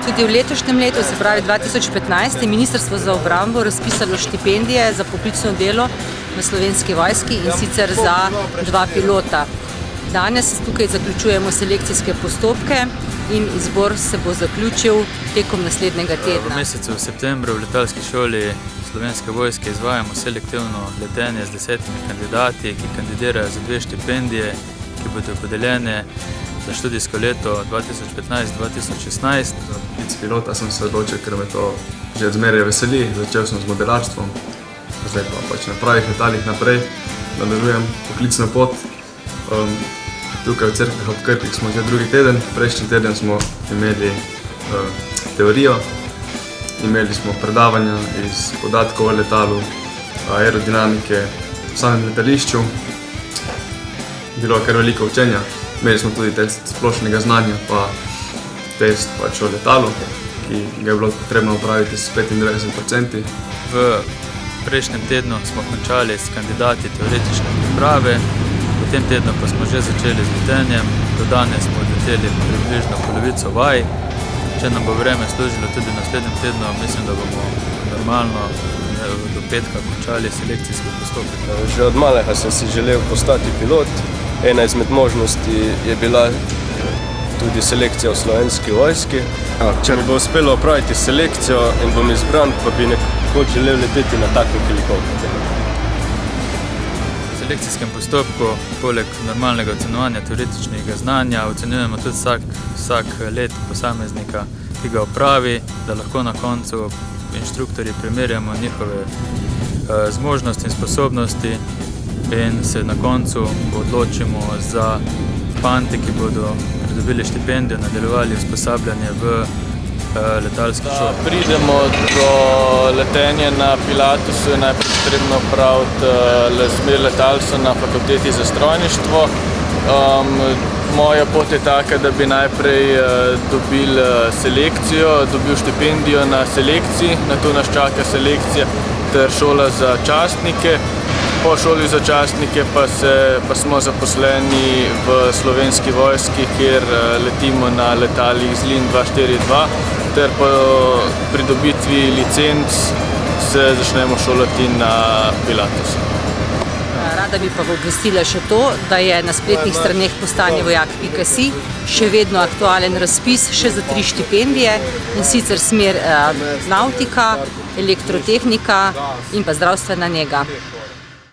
Tudi v letošnjem letu, se pravi 2015, je Ministrstvo za obrambo razpisalo štipendije za poklicno delo v Slovenski vojski, in sicer za 2 pilota. Danes tukaj zaključujemo selekcijske postopke in izbor se bo zaključil tekom naslednjega tedna. V mesecu septembru v letalski šoli Slovenske vojske izvajamo selektivno letenje z 10 kandidati, ki kandidirajo za 2 štipendije, ki bodo podeljene za študijsko leto 2015-2016. Za poklic pilota sem se odločil, ker me to že od zmeraj veseli. Začel sem z modelarstvom, zdaj pa pač na pravih letalih naprej nadaljujem poklicno pot. Tukaj v Cerkvah ob Krkih smo že drugi teden. Prejšnji teden smo imeli teorijo, imeli smo predavanja iz podatkov o letalu, aerodinamike v samem letališču. Bilo je kar veliko učenja. Imeli smo tudi test splošnega znanja, pa test pač o letalu, ki ga je bilo potrebno upraviti s 95%. V prejšnjem tednu smo končali s kandidati teoretične priprave, v tem tednu pa smo že začeli z letenjem. Do danes smo odleteli približno polovico vaj. Če nam bo vreme služilo tudi v naslednjem tednu, mislim, da bomo normalno do petka končali selekcijski postopek. Že od malega sem si želel postati pilot. Ena izmed možnosti je bila tudi selekcija v Slovenski vojski. Če mi bo uspelo opraviti selekcijo in bom izbran, pa bi nekoč želel leteti na takem helikopterju. V selekcijskem postopku, poleg normalnega ocenjevanja teoretičnega znanja, ocenjujemo tudi vsak let posameznika, ki ga opravi, da lahko na koncu inštruktorji primerjamo njihove zmožnosti in sposobnosti in se na koncu odločimo za fante, ki bodo pridobili štipendijo, nadaljevali usposabljanje v letalski šoli. Pridemo do letenja na Pilatusu, je najprej potrebno opraviti smer letalstva na fakulteti za strojništvo. Moja pot je taka, da bi najprej dobil selekcijo, dobil štipendijo na selekciji, nato nas čaka selekcija ter šola za častnike. Po šoli za častnike pa smo zaposleni v Slovenski vojski, kjer letimo na letalih Zlin 242, ter po pridobitvi licenc se začnemo šolati na Pilatusu. Rada bi pa obvestila še to, da je na spletnih straneh postanjevojak.si še vedno aktualen razpis še za 3 štipendije, in sicer smer nautika, elektrotehnika in pa zdravstvena njega.